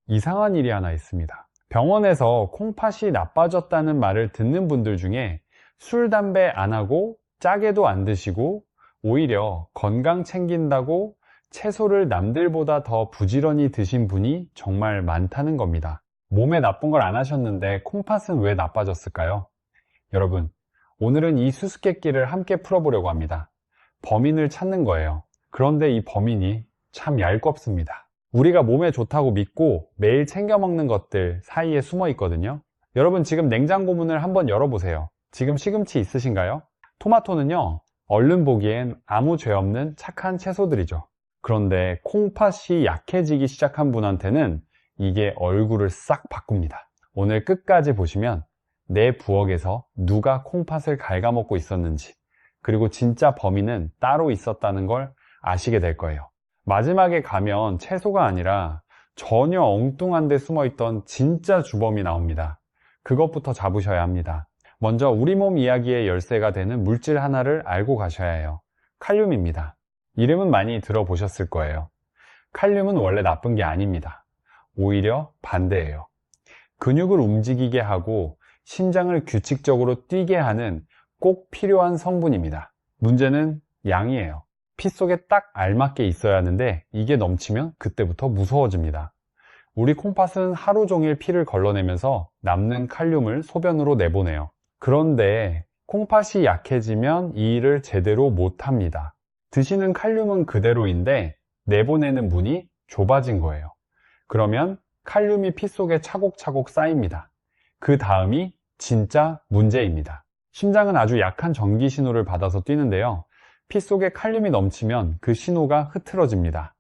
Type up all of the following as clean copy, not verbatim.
이상한 일이 하나 있습니다. 병원에서 콩팥이 나빠졌다는 말을 듣는 분들 중에 술, 담배 안 하고 짜게도 안 드시고 오히려 건강 챙긴다고 채소를 남들보다 더 부지런히 드신 분이 정말 많다는 겁니다. 몸에 나쁜 걸 안 하셨는데 콩팥은 왜 나빠졌을까요? 여러분, 오늘은 이 수수께끼를 함께 풀어보려고 합니다. 범인을 찾는 거예요. 그런데 이 범인이 참 얄껍습니다. 우리가 몸에 좋다고 믿고 매일 챙겨 먹는 것들 사이에 숨어 있거든요. 여러분, 지금 냉장고 문을 한번 열어보세요. 지금 시금치 있으신가요? 토마토는요, 얼른 보기엔 아무 죄 없는 착한 채소들이죠. 그런데 콩팥이 약해지기 시작한 분한테는 이게 얼굴을 싹 바꿉니다. 오늘 끝까지 보시면 내 부엌에서 누가 콩팥을 갉아먹고 있었는지, 그리고 진짜 범인은 따로 있었다는 걸 아시게 될 거예요. 마지막에 가면 채소가 아니라 전혀 엉뚱한 데 숨어있던 진짜 주범이 나옵니다. 그것부터 잡으셔야 합니다. 먼저 우리 몸 이야기의 열쇠가 되는 물질 하나를 알고 가셔야 해요. 칼륨입니다. 이름은 많이 들어보셨을 거예요. 칼륨은 원래 나쁜 게 아닙니다. 오히려 반대예요. 근육을 움직이게 하고 심장을 규칙적으로 뛰게 하는 꼭 필요한 성분입니다. 문제는 양이에요. 피 속에 딱 알맞게 있어야 하는데 이게 넘치면 그때부터 무서워집니다. 우리 콩팥은 하루 종일 피를 걸러내면서 남는 칼륨을 소변으로 내보내요. 그런데 콩팥이 약해지면 이 일을 제대로 못합니다. 드시는 칼륨은 그대로인데 내보내는 문이 좁아진 거예요. 그러면 칼륨이 피 속에 차곡차곡 쌓입니다. 그 다음이 진짜 문제입니다. 심장은 아주 약한 전기 신호를 받아서 뛰는데요. 피 속에 칼륨이 넘치면 그 신호가 흐트러집니다.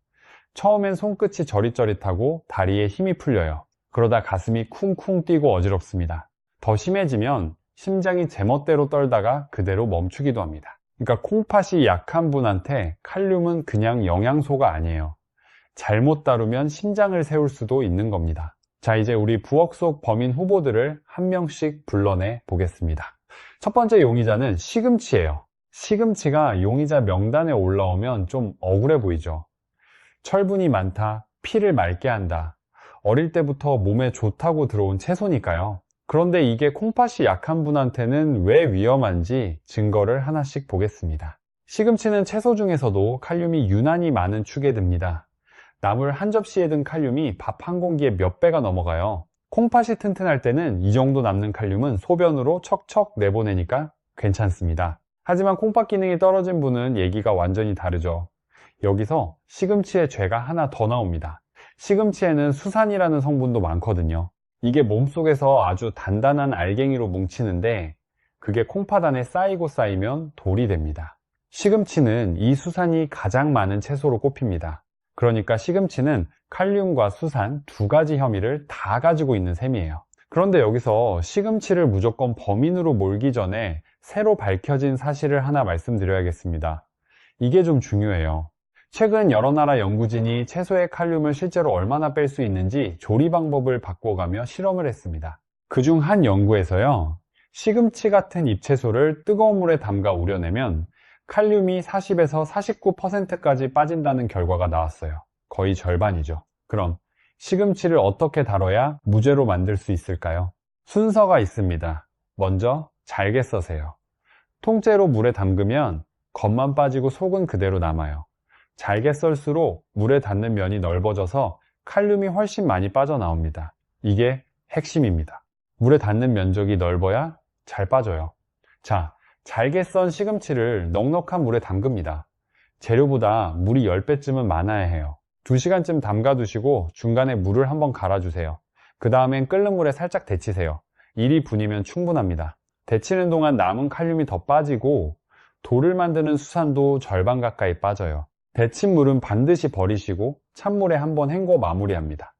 처음엔 손끝이 저릿저릿하고 다리에 힘이 풀려요. 그러다 가슴이 쿵쿵 뛰고 어지럽습니다. 더 심해지면 심장이 제멋대로 떨다가 그대로 멈추기도 합니다. 그러니까 콩팥이 약한 분한테 칼륨은 그냥 영양소가 아니에요. 잘못 다루면 심장을 세울 수도 있는 겁니다. 자, 이제 우리 부엌 속 범인 후보들을 한 명씩 불러내 보겠습니다. 첫 번째 용의자는 시금치예요. 시금치가 용의자 명단에 올라오면 좀 억울해 보이죠. 철분이 많다, 피를 맑게 한다. 어릴 때부터 몸에 좋다고 들어온 채소니까요. 그런데 이게 콩팥이 약한 분한테는 왜 위험한지 증거를 하나씩 보겠습니다. 시금치는 채소 중에서도 칼륨이 유난히 많은 축에 듭니다. 나물 한 접시에 든 칼륨이 밥 한 공기에 몇 배가 넘어가요. 콩팥이 튼튼할 때는 이 정도 남는 칼륨은 소변으로 척척 내보내니까 괜찮습니다. 하지만 콩팥 기능이 떨어진 분은 얘기가 완전히 다르죠. 여기서 시금치의 죄가 하나 더 나옵니다. 시금치에는 수산이라는 성분도 많거든요. 이게 몸속에서 아주 단단한 알갱이로 뭉치는데 그게 콩팥 안에 쌓이고 쌓이면 돌이 됩니다. 시금치는 이 수산이 가장 많은 채소로 꼽힙니다. 그러니까 시금치는 칼륨과 수산 두 가지 혐의를 다 가지고 있는 셈이에요. 그런데 여기서 시금치를 무조건 범인으로 몰기 전에 새로 밝혀진 사실을 하나 말씀드려야겠습니다. 이게 좀 중요해요. 최근 여러 나라 연구진이 채소의 칼륨을 실제로 얼마나 뺄 수 있는지 조리 방법을 바꿔가며 실험을 했습니다. 그중 한 연구에서요, 시금치 같은 잎채소를 뜨거운 물에 담가 우려내면 칼륨이 40에서 49%까지 빠진다는 결과가 나왔어요. 거의 절반이죠. 그럼 시금치를 어떻게 다뤄야 무죄로 만들 수 있을까요? 순서가 있습니다. 먼저 잘게 써세요. 통째로 물에 담그면 겉만 빠지고 속은 그대로 남아요. 잘게 썰수록 물에 닿는 면이 넓어져서 칼륨이 훨씬 많이 빠져나옵니다. 이게 핵심입니다. 물에 닿는 면적이 넓어야 잘 빠져요. 자, 잘게 썬 시금치를 넉넉한 물에 담급니다. 재료보다 물이 10배쯤은 많아야 해요. 2시간쯤 담가 두시고 중간에 물을 한번 갈아주세요. 그 다음엔 끓는 물에 살짝 데치세요. 1이 분이면 충분합니다. 데치는 동안 남은 칼륨이 더 빠지고 돌을 만드는 수산도 절반 가까이 빠져요. 데친 물은 반드시 버리시고 찬물에 한번 헹궈 마무리합니다.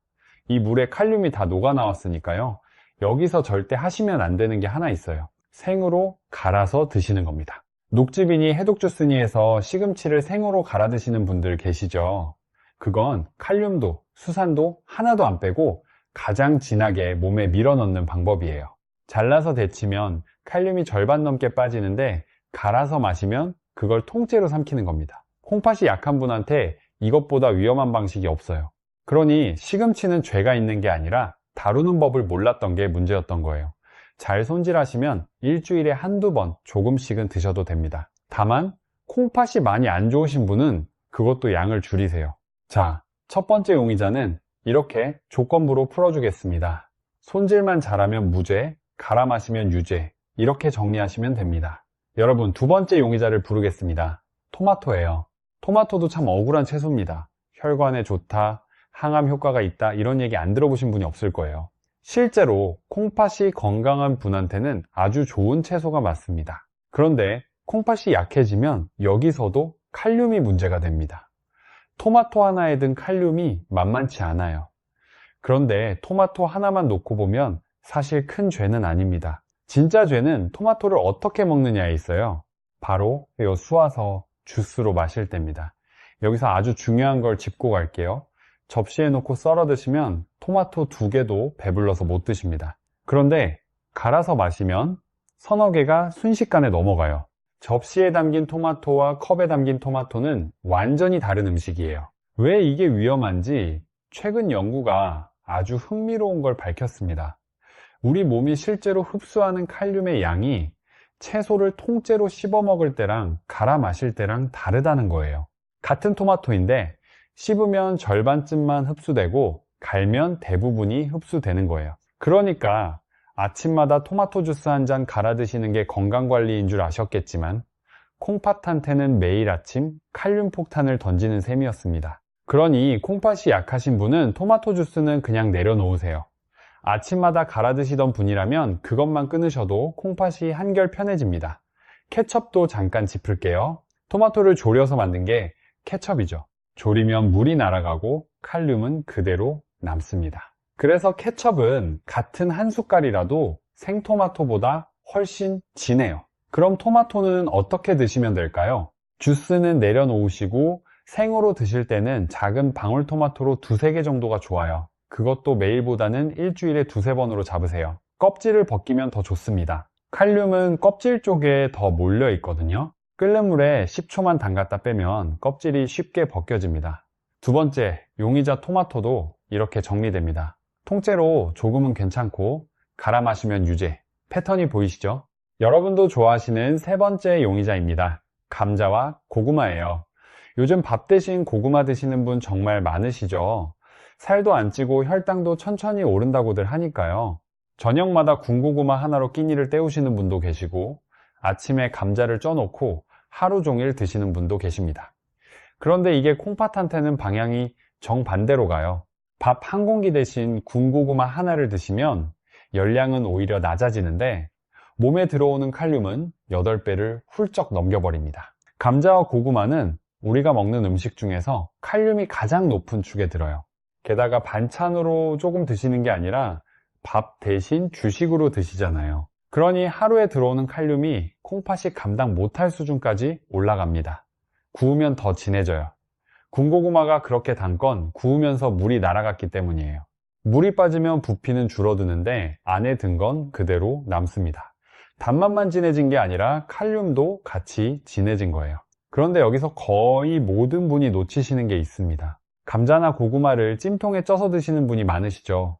이 물에 칼륨이 다 녹아 나왔으니까요. 여기서 절대 하시면 안 되는 게 하나 있어요. 생으로 갈아서 드시는 겁니다. 녹즙이니 해독주스니 해서 시금치를 생으로 갈아 드시는 분들 계시죠? 그건 칼륨도 수산도 하나도 안 빼고 가장 진하게 몸에 밀어넣는 방법이에요. 잘라서 데치면 칼륨이 절반 넘게 빠지는데 갈아서 마시면 그걸 통째로 삼키는 겁니다. 콩팥이 약한 분한테 이것보다 위험한 방식이 없어요. 그러니 시금치는 죄가 있는 게 아니라 다루는 법을 몰랐던 게 문제였던 거예요. 잘 손질하시면 일주일에 한두 번 조금씩은 드셔도 됩니다. 다만 콩팥이 많이 안 좋으신 분은 그것도 양을 줄이세요. 자, 첫 번째 용의자는 이렇게 조건부로 풀어주겠습니다. 손질만 잘하면 무죄, 갈아 마시면 유죄, 이렇게 정리하시면 됩니다. 여러분, 두 번째 용의자를 부르겠습니다. 토마토예요. 토마토도 참 억울한 채소입니다. 혈관에 좋다, 항암 효과가 있다, 이런 얘기 안 들어보신 분이 없을 거예요. 실제로 콩팥이 건강한 분한테는 아주 좋은 채소가 맞습니다. 그런데 콩팥이 약해지면 여기서도 칼륨이 문제가 됩니다. 토마토 하나에 든 칼륨이 만만치 않아요. 그런데 토마토 하나만 놓고 보면 사실 큰 죄는 아닙니다. 진짜 죄는 토마토를 어떻게 먹느냐에 있어요. 바로 이 수와서 주스로 마실 때입니다. 여기서 아주 중요한 걸 짚고 갈게요. 접시에 놓고 썰어 드시면 토마토 2개도 배불러서 못 드십니다. 그런데 갈아서 마시면 서너 개가 순식간에 넘어가요. 접시에 담긴 토마토와 컵에 담긴 토마토는 완전히 다른 음식이에요. 왜 이게 위험한지 최근 연구가 아주 흥미로운 걸 밝혔습니다. 우리 몸이 실제로 흡수하는 칼륨의 양이 채소를 통째로 씹어 먹을 때랑 갈아 마실 때랑 다르다는 거예요. 같은 토마토인데 씹으면 절반쯤만 흡수되고 갈면 대부분이 흡수되는 거예요. 그러니까 아침마다 토마토 주스 한 잔 갈아 드시는 게 건강관리인 줄 아셨겠지만 콩팥한테는 매일 아침 칼륨 폭탄을 던지는 셈이었습니다. 그러니 콩팥이 약하신 분은 토마토 주스는 그냥 내려놓으세요. 아침마다 갈아 드시던 분이라면 그것만 끊으셔도 콩팥이 한결 편해집니다. 케첩도 잠깐 짚을게요. 토마토를 졸여서 만든 게 케첩이죠. 졸이면 물이 날아가고 칼륨은 그대로 남습니다. 그래서 케첩은 같은 한 숟갈이라도 생토마토보다 훨씬 진해요. 그럼 토마토는 어떻게 드시면 될까요? 주스는 내려놓으시고 생으로 드실 때는 작은 방울토마토로 2-3개 정도가 좋아요. 그것도 매일보다는 일주일에 2-3번으로 잡으세요. 껍질을 벗기면 더 좋습니다. 칼륨은 껍질 쪽에 더 몰려 있거든요. 끓는 물에 10초만 담갔다 빼면 껍질이 쉽게 벗겨집니다. 두 번째, 용의자 토마토도 이렇게 정리됩니다. 통째로 조금은 괜찮고 갈아 마시면 유죄. 패턴이 보이시죠? 여러분도 좋아하시는 세 번째 용의자입니다. 감자와 고구마예요. 요즘 밥 대신 고구마 드시는 분 정말 많으시죠? 살도 안 찌고 혈당도 천천히 오른다고들 하니까요. 저녁마다 군고구마 하나로 끼니를 때우시는 분도 계시고 아침에 감자를 쪄놓고 하루 종일 드시는 분도 계십니다. 그런데 이게 콩팥한테는 방향이 정반대로 가요. 밥 한 공기 대신 군고구마 하나를 드시면 열량은 오히려 낮아지는데 몸에 들어오는 칼륨은 8배를 훌쩍 넘겨버립니다. 감자와 고구마는 우리가 먹는 음식 중에서 칼륨이 가장 높은 축에 들어요. 게다가 반찬으로 조금 드시는 게 아니라 밥 대신 주식으로 드시잖아요. 그러니 하루에 들어오는 칼륨이 콩팥이 감당 못할 수준까지 올라갑니다. 구우면 더 진해져요. 군고구마가 그렇게 단 건 구우면서 물이 날아갔기 때문이에요. 물이 빠지면 부피는 줄어드는데 안에 든 건 그대로 남습니다. 단맛만 진해진 게 아니라 칼륨도 같이 진해진 거예요. 그런데 여기서 거의 모든 분이 놓치시는 게 있습니다. 감자나 고구마를 찜통에 쪄서 드시는 분이 많으시죠.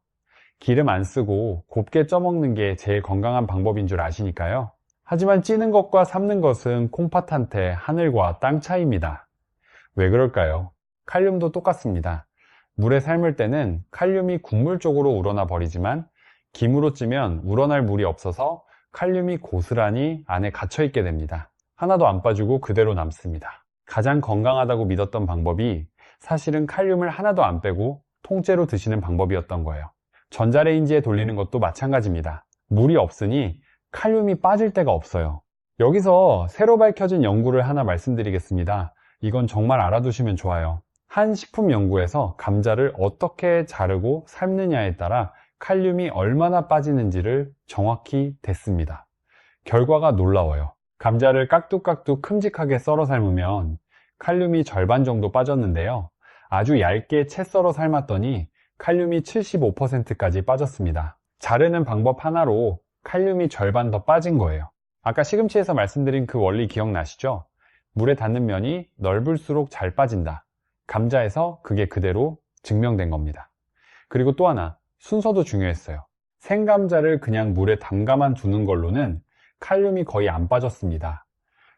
기름 안 쓰고 곱게 쪄먹는 게 제일 건강한 방법인 줄 아시니까요. 하지만 찌는 것과 삶는 것은 콩팥한테 하늘과 땅 차이입니다. 왜 그럴까요? 칼륨도 똑같습니다. 물에 삶을 때는 칼륨이 국물 쪽으로 우러나 버리지만 김으로 찌면 우러날 물이 없어서 칼륨이 고스란히 안에 갇혀 있게 됩니다. 하나도 안 빠지고 그대로 남습니다. 가장 건강하다고 믿었던 방법이 사실은 칼륨을 하나도 안 빼고 통째로 드시는 방법이었던 거예요. 전자레인지에 돌리는 것도 마찬가지입니다. 물이 없으니 칼륨이 빠질 데가 없어요. 여기서 새로 밝혀진 연구를 하나 말씀드리겠습니다. 이건 정말 알아두시면 좋아요. 한 식품 연구에서 감자를 어떻게 자르고 삶느냐에 따라 칼륨이 얼마나 빠지는지를 정확히 댔습니다. 결과가 놀라워요. 감자를 깍둑깍둑 큼직하게 썰어 삶으면 칼륨이 절반 정도 빠졌는데요. 아주 얇게 채 썰어 삶았더니 칼륨이 75%까지 빠졌습니다. 자르는 방법 하나로 칼륨이 절반 더 빠진 거예요. 아까 시금치에서 말씀드린 그 원리 기억나시죠? 물에 닿는 면이 넓을수록 잘 빠진다. 감자에서 그게 그대로 증명된 겁니다. 그리고 또 하나, 순서도 중요했어요. 생감자를 그냥 물에 담가만 두는 걸로는 칼륨이 거의 안 빠졌습니다.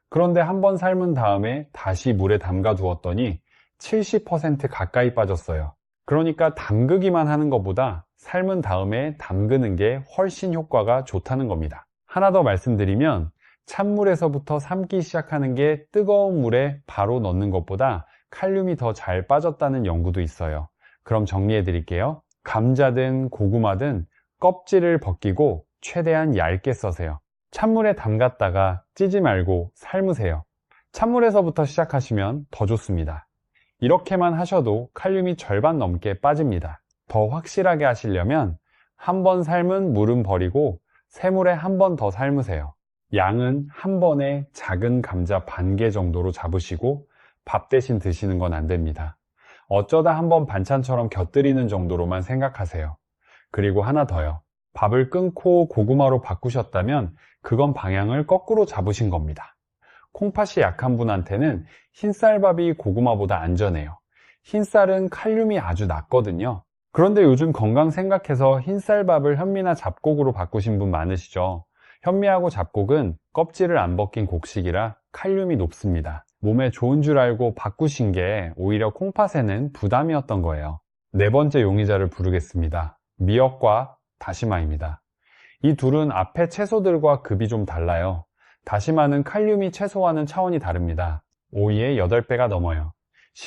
그런데 한번 삶은 다음에 다시 물에 담가 두었더니 70% 가까이 빠졌어요. 그러니까 담그기만 하는 것보다 삶은 다음에 담그는 게 훨씬 효과가 좋다는 겁니다. 하나 더 말씀드리면 찬물에서부터 삶기 시작하는 게 뜨거운 물에 바로 넣는 것보다 칼륨이 더 잘 빠졌다는 연구도 있어요. 그럼 정리해 드릴게요. 감자든 고구마든 껍질을 벗기고 최대한 얇게 써세요. 찬물에 담갔다가 찌지 말고 삶으세요. 찬물에서부터 시작하시면 더 좋습니다. 이렇게만 하셔도 칼륨이 절반 넘게 빠집니다. 더 확실하게 하시려면 한 번 삶은 물은 버리고 새물에 한 번 더 삶으세요. 양은 한 번에 작은 감자 반 개 정도로 잡으시고 밥 대신 드시는 건 안 됩니다. 어쩌다 한번 반찬처럼 곁들이는 정도로만 생각하세요. 그리고 하나 더요. 밥을 끊고 고구마로 바꾸셨다면 그건 방향을 거꾸로 잡으신 겁니다. 콩팥이 약한 분한테는 흰쌀밥이 고구마보다 안전해요. 흰쌀은 칼륨이 아주 낮거든요. 그런데 요즘 건강 생각해서 흰쌀밥을 현미나 잡곡으로 바꾸신 분 많으시죠? 현미하고 잡곡은 껍질을 안 벗긴 곡식이라 칼륨이 높습니다. 몸에 좋은 줄 알고 바꾸신 게 오히려 콩팥에는 부담이었던 거예요. 네 번째 용의자를 부르겠습니다. 미역과 다시마입니다. 이 둘은 앞에 채소들과 급이 좀 달라요. 다시마는 칼륨이 채소와는 차원이 다릅니다. 오이의 8배가 넘어요.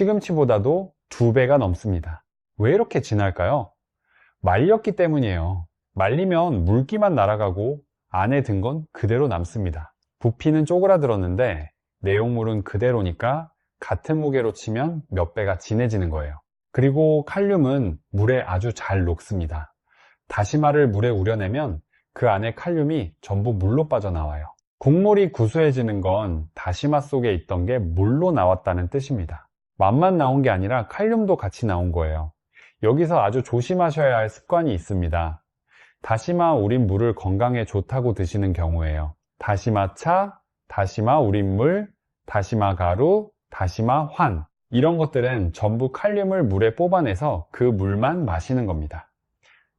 시금치보다도 2배가 넘습니다. 왜 이렇게 진할까요? 말렸기 때문이에요. 말리면 물기만 날아가고 안에 든 건 그대로 남습니다. 부피는 쪼그라들었는데 내용물은 그대로니까 같은 무게로 치면 몇 배가 진해지는 거예요. 그리고 칼륨은 물에 아주 잘 녹습니다. 다시마를 물에 우려내면 그 안에 칼륨이 전부 물로 빠져나와요. 국물이 구수해지는 건 다시마 속에 있던 게 물로 나왔다는 뜻입니다. 맛만 나온 게 아니라 칼륨도 같이 나온 거예요. 여기서 아주 조심하셔야 할 습관이 있습니다. 다시마 우린 물을 건강에 좋다고 드시는 경우에요. 다시마차, 다시마 우린 물, 다시마 가루, 다시마 환, 이런 것들은 전부 칼륨을 물에 뽑아내서 그 물만 마시는 겁니다.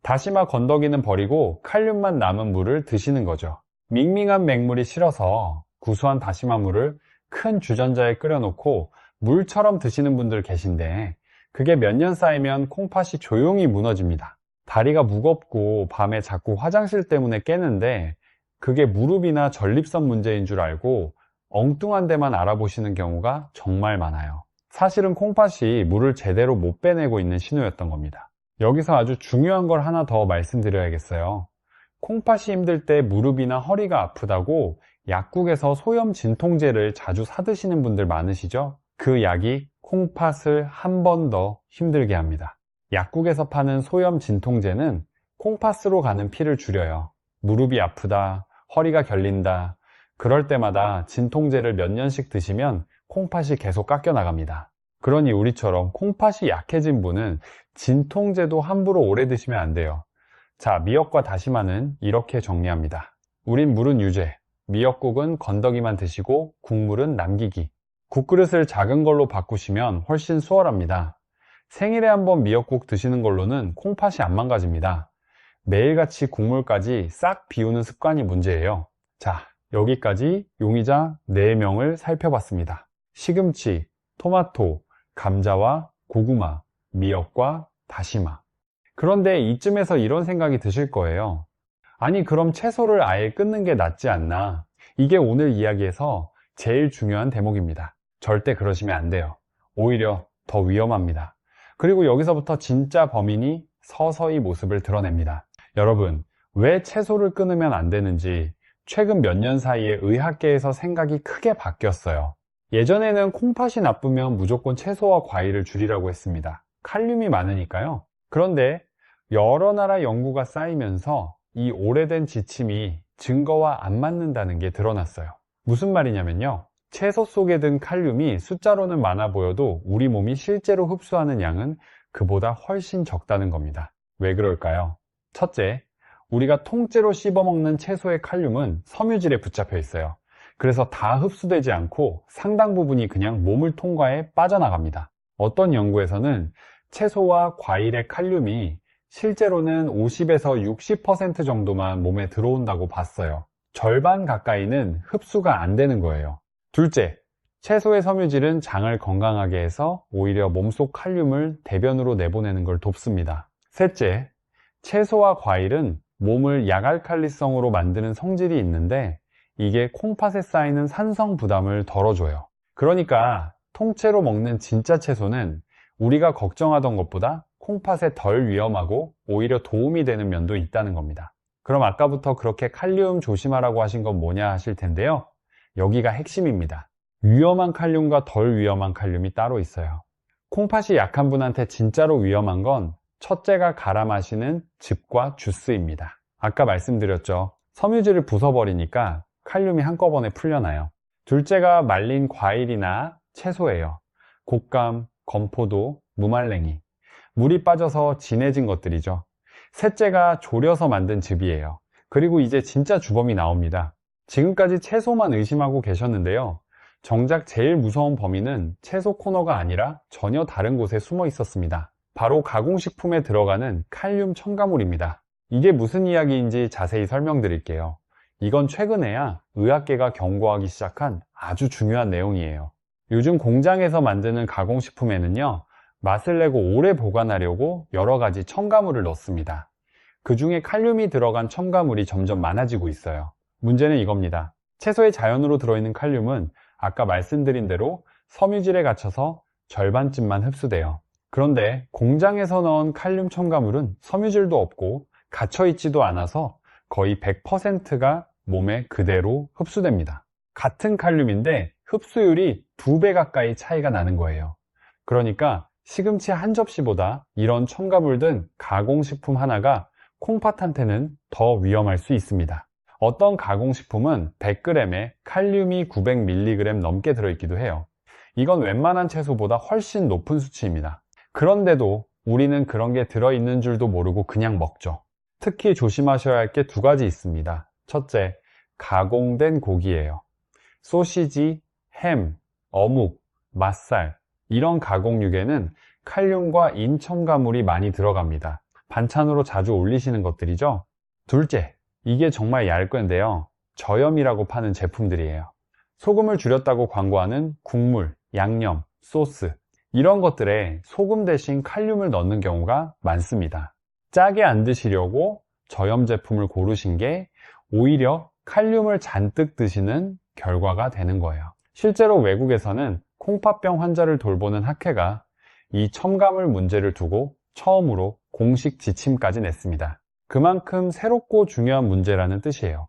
다시마 건더기는 버리고 칼륨만 남은 물을 드시는 거죠. 밍밍한 맹물이 싫어서 구수한 다시마 물을 큰 주전자에 끓여놓고 물처럼 드시는 분들 계신데 그게 몇 년 쌓이면 콩팥이 조용히 무너집니다. 다리가 무겁고 밤에 자꾸 화장실 때문에 깨는데 그게 무릎이나 전립선 문제인 줄 알고 엉뚱한 데만 알아보시는 경우가 정말 많아요. 사실은 콩팥이 물을 제대로 못 빼내고 있는 신호였던 겁니다. 여기서 아주 중요한 걸 하나 더 말씀드려야겠어요. 콩팥이 힘들 때 무릎이나 허리가 아프다고 약국에서 소염 진통제를 자주 사 드시는 분들 많으시죠? 그 약이 콩팥을 한 번 더 힘들게 합니다. 약국에서 파는 소염 진통제는 콩팥으로 가는 피를 줄여요. 무릎이 아프다, 허리가 결린다, 그럴 때마다 진통제를 몇 년씩 드시면 콩팥이 계속 깎여 나갑니다. 그러니 우리처럼 콩팥이 약해진 분은 진통제도 함부로 오래 드시면 안 돼요. 자, 미역과 다시마는 이렇게 정리합니다. 우린 물은 유제, 미역국은 건더기만 드시고 국물은 남기기. 국그릇을 작은 걸로 바꾸시면 훨씬 수월합니다. 생일에 한번 미역국 드시는 걸로는 콩팥이 안 망가집니다. 매일같이 국물까지 싹 비우는 습관이 문제예요. 자, 여기까지 용의자 4명을 살펴봤습니다. 시금치, 토마토, 감자와 고구마, 미역과 다시마. 그런데 이쯤에서 이런 생각이 드실 거예요. 아니, 그럼 채소를 아예 끊는 게 낫지 않나? 이게 오늘 이야기에서 제일 중요한 대목입니다. 절대 그러시면 안 돼요. 오히려 더 위험합니다. 그리고 여기서부터 진짜 범인이 서서히 모습을 드러냅니다. 여러분, 왜 채소를 끊으면 안 되는지 최근 몇 년 사이에 의학계에서 생각이 크게 바뀌었어요. 예전에는 콩팥이 나쁘면 무조건 채소와 과일을 줄이라고 했습니다. 칼륨이 많으니까요. 그런데 여러 나라 연구가 쌓이면서 이 오래된 지침이 증거와 안 맞는다는 게 드러났어요. 무슨 말이냐면요. 채소 속에 든 칼륨이 숫자로는 많아 보여도 우리 몸이 실제로 흡수하는 양은 그보다 훨씬 적다는 겁니다. 왜 그럴까요? 첫째, 우리가 통째로 씹어먹는 채소의 칼륨은 섬유질에 붙잡혀 있어요. 그래서 다 흡수되지 않고 상당 부분이 그냥 몸을 통과해 빠져나갑니다. 어떤 연구에서는 채소와 과일의 칼륨이 실제로는 50에서 60% 정도만 몸에 들어온다고 봤어요. 절반 가까이는 흡수가 안 되는 거예요. 둘째, 채소의 섬유질은 장을 건강하게 해서 오히려 몸속 칼륨을 대변으로 내보내는 걸 돕습니다. 셋째, 채소와 과일은 몸을 약알칼리성으로 만드는 성질이 있는데 이게 콩팥에 쌓이는 산성 부담을 덜어줘요. 그러니까 통째로 먹는 진짜 채소는 우리가 걱정하던 것보다 콩팥에 덜 위험하고 오히려 도움이 되는 면도 있다는 겁니다. 그럼 아까부터 그렇게 칼륨 조심하라고 하신 건 뭐냐 하실 텐데요. 여기가 핵심입니다. 위험한 칼륨과 덜 위험한 칼륨이 따로 있어요. 콩팥이 약한 분한테 진짜로 위험한 건 첫째가 갈아 마시는 즙과 주스입니다. 아까 말씀드렸죠. 섬유질을 부숴버리니까 칼륨이 한꺼번에 풀려나요. 둘째가 말린 과일이나 채소예요. 곶감, 건포도, 무말랭이. 물이 빠져서 진해진 것들이죠. 셋째가 졸여서 만든 즙이에요. 그리고 이제 진짜 주범이 나옵니다. 지금까지 채소만 의심하고 계셨는데요. 정작 제일 무서운 범인은 채소 코너가 아니라 전혀 다른 곳에 숨어 있었습니다. 바로 가공식품에 들어가는 칼륨 첨가물입니다. 이게 무슨 이야기인지 자세히 설명드릴게요. 이건 최근에야 의학계가 경고하기 시작한 아주 중요한 내용이에요. 요즘 공장에서 만드는 가공식품에는요, 맛을 내고 오래 보관하려고 여러 가지 첨가물을 넣습니다. 그 중에 칼륨이 들어간 첨가물이 점점 많아지고 있어요. 문제는 이겁니다. 채소에 자연으로 들어있는 칼륨은 아까 말씀드린 대로 섬유질에 갇혀서 절반쯤만 흡수돼요. 그런데 공장에서 넣은 칼륨 첨가물은 섬유질도 없고 갇혀있지도 않아서 거의 100%가 몸에 그대로 흡수됩니다. 같은 칼륨인데 흡수율이 2배 가까이 차이가 나는 거예요. 그러니까 시금치 한 접시보다 이런 첨가물 든 가공식품 하나가 콩팥한테는 더 위험할 수 있습니다. 어떤 가공식품은 100g에 칼륨이 900mg 넘게 들어있기도 해요. 이건 웬만한 채소보다 훨씬 높은 수치입니다. 그런데도 우리는 그런 게 들어있는 줄도 모르고 그냥 먹죠. 특히 조심하셔야 할 게 2가지 있습니다. 첫째, 가공된 고기예요. 소시지, 햄, 어묵, 맛살 이런 가공육에는 칼륨과 인 첨가물이 많이 들어갑니다. 반찬으로 자주 올리시는 것들이죠. 둘째, 이게 정말 얄궂은데요. 저염이라고 파는 제품들이에요. 소금을 줄였다고 광고하는 국물, 양념, 소스 이런 것들에 소금 대신 칼륨을 넣는 경우가 많습니다. 짜게 안 드시려고 저염 제품을 고르신 게 오히려 칼륨을 잔뜩 드시는 결과가 되는 거예요. 실제로 외국에서는 콩팥병 환자를 돌보는 학회가 이 첨가물 문제를 두고 처음으로 공식 지침까지 냈습니다. 그만큼 새롭고 중요한 문제라는 뜻이에요.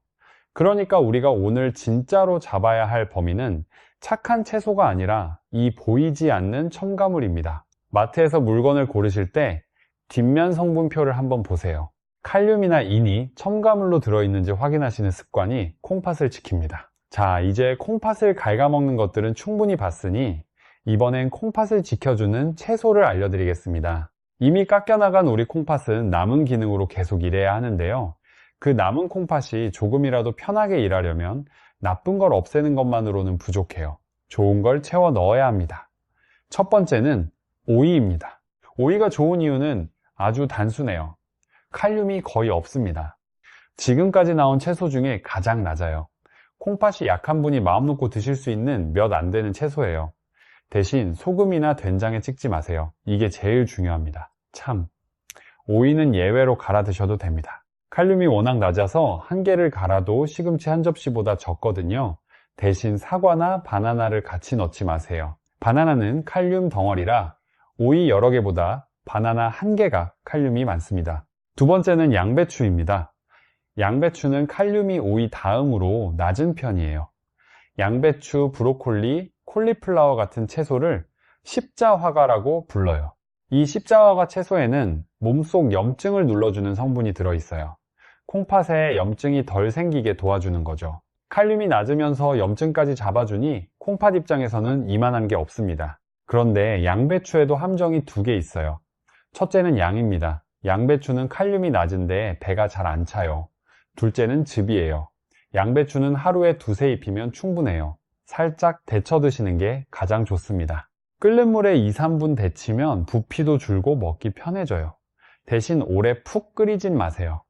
그러니까 우리가 오늘 진짜로 잡아야 할 범인은 착한 채소가 아니라 이 보이지 않는 첨가물입니다. 마트에서 물건을 고르실 때 뒷면 성분표를 한번 보세요. 칼륨이나 인이 첨가물로 들어있는지 확인하시는 습관이 콩팥을 지킵니다. 자, 이제 콩팥을 갉아먹는 것들은 충분히 봤으니 이번엔 콩팥을 지켜주는 채소를 알려드리겠습니다. 이미 깎여나간 우리 콩팥은 남은 기능으로 계속 일해야 하는데요. 그 남은 콩팥이 조금이라도 편하게 일하려면 나쁜 걸 없애는 것만으로는 부족해요. 좋은 걸 채워 넣어야 합니다. 첫 번째는 오이입니다. 오이가 좋은 이유는 아주 단순해요. 칼륨이 거의 없습니다. 지금까지 나온 채소 중에 가장 낮아요. 콩팥이 약한 분이 마음 놓고 드실 수 있는 몇 안 되는 채소예요. 대신 소금이나 된장에 찍지 마세요. 이게 제일 중요합니다. 참, 오이는 예외로 갈아 드셔도 됩니다. 칼륨이 워낙 낮아서 한 개를 갈아도 시금치 한 접시보다 적거든요. 대신 사과나 바나나를 같이 넣지 마세요. 바나나는 칼륨 덩어리라 오이 여러 개보다 바나나 한 개가 칼륨이 많습니다. 두 번째는 양배추입니다. 양배추는 칼륨이 오이 다음으로 낮은 편이에요. 양배추, 브로콜리, 콜리플라워 같은 채소를 십자화과라고 불러요. 이 십자화과 채소에는 몸속 염증을 눌러주는 성분이 들어있어요. 콩팥에 염증이 덜 생기게 도와주는 거죠. 칼륨이 낮으면서 염증까지 잡아주니 콩팥 입장에서는 이만한 게 없습니다. 그런데 양배추에도 함정이 2개 있어요. 첫째는 양입니다. 양배추는 칼륨이 낮은데 배가 잘 안 차요. 둘째는 즙이에요. 양배추는 하루에 2세 입히면 충분해요. 살짝 데쳐 드시는 게 가장 좋습니다. 끓는 물에 2, 3분 데치면 부피도 줄고 먹기 편해져요. 대신 오래 푹 끓이진 마세요.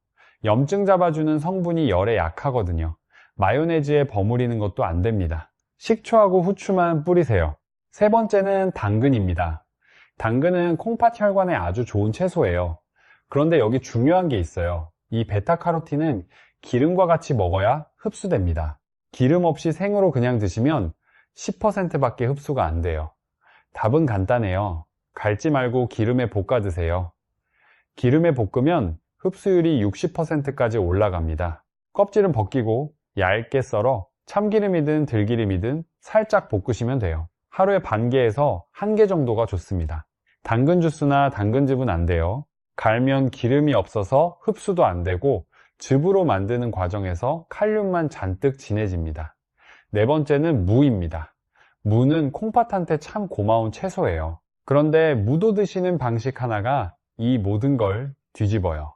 염증 잡아주는 성분이 열에 약하거든요. 마요네즈에 버무리는 것도 안 됩니다. 식초하고 후추만 뿌리세요. 세 번째는 당근입니다. 당근은 콩팥 혈관에 아주 좋은 채소예요. 그런데 여기 중요한 게 있어요. 이 베타카로틴은 기름과 같이 먹어야 흡수됩니다. 기름 없이 생으로 그냥 드시면 10%밖에 흡수가 안 돼요. 답은 간단해요. 갈지 말고 기름에 볶아 드세요. 기름에 볶으면 흡수율이 60%까지 올라갑니다. 껍질은 벗기고 얇게 썰어 참기름이든 들기름이든 살짝 볶으시면 돼요. 하루에 반 개에서 1개 정도가 좋습니다. 당근 주스나 당근즙은 안 돼요. 갈면 기름이 없어서 흡수도 안 되고 즙으로 만드는 과정에서 칼륨만 잔뜩 진해집니다. 네 번째는 무입니다. 무는 콩팥한테 참 고마운 채소예요. 그런데 무도 드시는 방식 하나가 이 모든 걸 뒤집어요.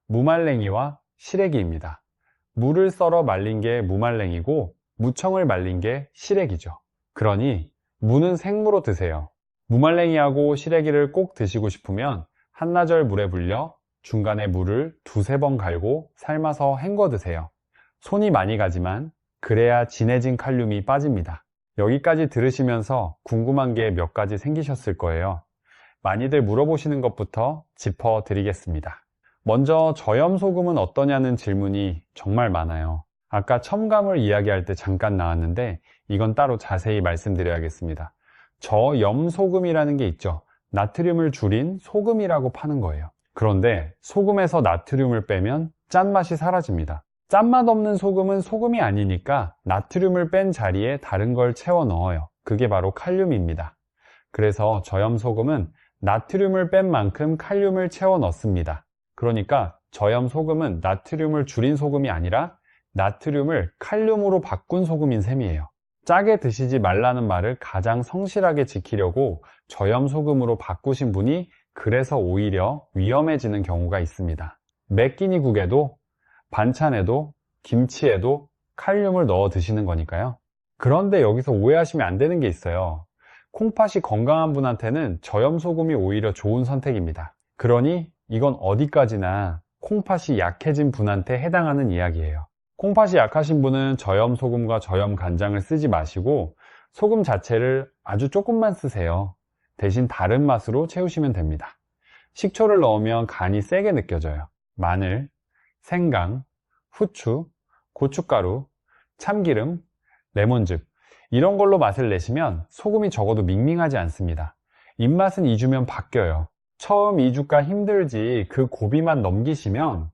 무말랭이와 시래기입니다. 무를 썰어 말린 게 무말랭이고 무청을 말린 게 시래기죠. 그러니 무는 생무로 드세요. 무말랭이하고 시래기를 꼭 드시고 싶으면 한나절 물에 불려 중간에 물을 2~3번 갈고 삶아서 헹궈 드세요. 손이 많이 가지만 그래야 진해진 칼륨이 빠집니다. 여기까지 들으시면서 궁금한 게 몇 가지 생기셨을 거예요. 많이들 물어보시는 것부터 짚어 드리겠습니다. 먼저 저염소금은 어떠냐는 질문이 정말 많아요. 아까 첨가물 이야기할 때 잠깐 나왔는데 이건 따로 자세히 말씀드려야겠습니다. 저염소금이라는 게 있죠. 나트륨을 줄인 소금이라고 파는 거예요. 그런데 소금에서 나트륨을 빼면 짠맛이 사라집니다. 짠맛 없는 소금은 소금이 아니니까 나트륨을 뺀 자리에 다른 걸 채워 넣어요. 그게 바로 칼륨입니다. 그래서 저염소금은 나트륨을 뺀 만큼 칼륨을 채워 넣습니다. 그러니까 저염소금은 나트륨을 줄인 소금이 아니라 나트륨을 칼륨으로 바꾼 소금인 셈이에요. 짜게 드시지 말라는 말을 가장 성실하게 지키려고 저염소금으로 바꾸신 분이 그래서 오히려 위험해지는 경우가 있습니다. 맵기니국에도 반찬에도 김치에도 칼륨을 넣어 드시는 거니까요. 그런데 여기서 오해하시면 안 되는 게 있어요. 콩팥이 건강한 분한테는 저염소금이 오히려 좋은 선택입니다. 그러니 이건 어디까지나 콩팥이 약해진 분한테 해당하는 이야기예요. 콩팥이 약하신 분은 저염소금과 저염간장을 쓰지 마시고 소금 자체를 아주 조금만 쓰세요. 대신 다른 맛으로 채우시면 됩니다. 식초를 넣으면 간이 세게 느껴져요. 마늘, 생강, 후추, 고춧가루, 참기름, 레몬즙 이런 걸로 맛을 내시면 소금이 적어도 밍밍하지 않습니다. 입맛은 2주면 바뀌어요. 처음 2주가 힘들지 그 고비만 넘기시면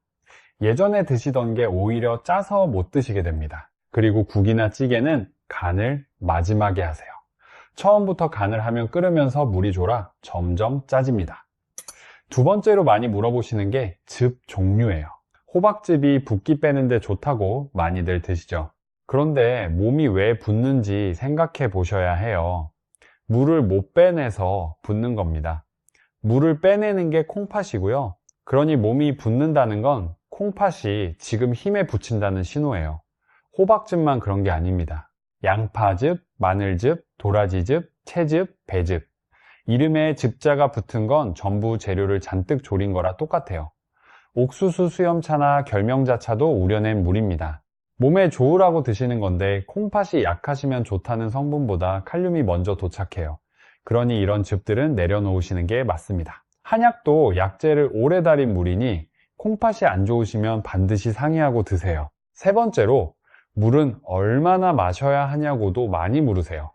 예전에 드시던 게 오히려 짜서 못 드시게 됩니다. 그리고 국이나 찌개는 간을 마지막에 하세요. 처음부터 간을 하면 끓으면서 물이 졸아 점점 짜집니다. 두 번째로 많이 물어보시는 게 즙 종류예요. 호박즙이 붓기 빼는데 좋다고 많이들 드시죠. 그런데 몸이 왜 붓는지 생각해 보셔야 해요. 물을 못 빼내서 붓는 겁니다. 물을 빼내는 게 콩팥이고요. 그러니 몸이 붓는다는 건 콩팥이 지금 힘에 부친다는 신호예요. 호박즙만 그런 게 아닙니다. 양파즙, 마늘즙, 도라지즙, 채즙, 배즙 이름에 즙자가 붙은 건 전부 재료를 잔뜩 졸인 거라 똑같아요. 옥수수 수염차나 결명자차도 우려낸 물입니다. 몸에 좋으라고 드시는 건데 콩팥이 약하시면 좋다는 성분보다 칼륨이 먼저 도착해요. 그러니 이런 즙들은 내려놓으시는 게 맞습니다. 한약도 약재를 오래 달인 물이니 콩팥이 안 좋으시면 반드시 상의하고 드세요. 세 번째로 물은 얼마나 마셔야 하냐고도 많이 물으세요.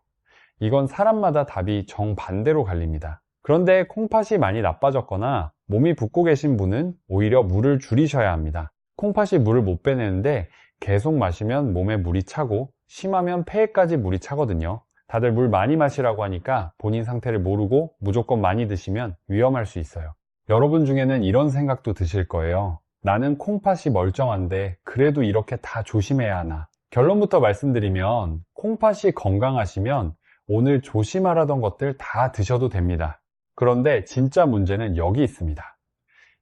이건 사람마다 답이 정반대로 갈립니다. 그런데 콩팥이 많이 나빠졌거나 몸이 붓고 계신 분은 오히려 물을 줄이셔야 합니다. 콩팥이 물을 못 빼내는데 계속 마시면 몸에 물이 차고 심하면 폐에까지 물이 차거든요. 다들 물 많이 마시라고 하니까 본인 상태를 모르고 무조건 많이 드시면 위험할 수 있어요. 여러분 중에는 이런 생각도 드실 거예요. 나는 콩팥이 멀쩡한데 그래도 이렇게 다 조심해야 하나? 결론부터 말씀드리면 콩팥이 건강하시면 오늘 조심하라던 것들 다 드셔도 됩니다. 그런데 진짜 문제는 여기 있습니다.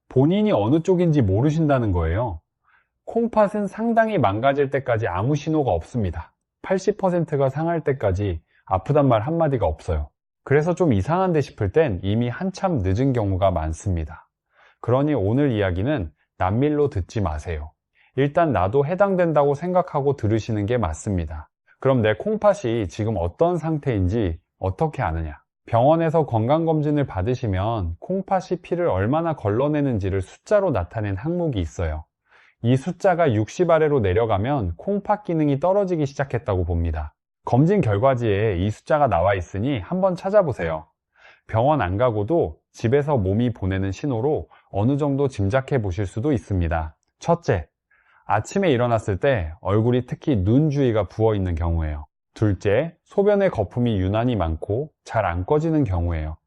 본인이 어느 쪽인지 모르신다는 거예요. 콩팥은 상당히 망가질 때까지 아무 신호가 없습니다. 80%가 상할 때까지 아프단 말 한마디가 없어요. 그래서 좀 이상한데 싶을 땐 이미 한참 늦은 경우가 많습니다. 그러니 오늘 이야기는 남밀로 듣지 마세요. 일단 나도 해당된다고 생각하고 들으시는 게 맞습니다. 그럼 내 콩팥이 지금 어떤 상태인지 어떻게 아느냐? 병원에서 건강검진을 받으시면 콩팥이 피를 얼마나 걸러내는지를 숫자로 나타낸 항목이 있어요. 이 숫자가 60 아래로 내려가면 콩팥 기능이 떨어지기 시작했다고 봅니다. 검진 결과지에 이 숫자가 나와 있으니 한번 찾아보세요. 병원 안 가고도 집에서 몸이 보내는 신호로 어느 정도 짐작해 보실 수도 있습니다. 첫째, 아침에 일어났을 때 얼굴이 특히 눈 주위가 부어 있는 경우예요. 둘째, 소변에 거품이 유난히 많고 잘 안 꺼지는 경우예요.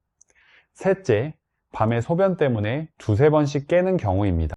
셋째, 밤에 소변 때문에 두세 번씩 깨는 경우입니다.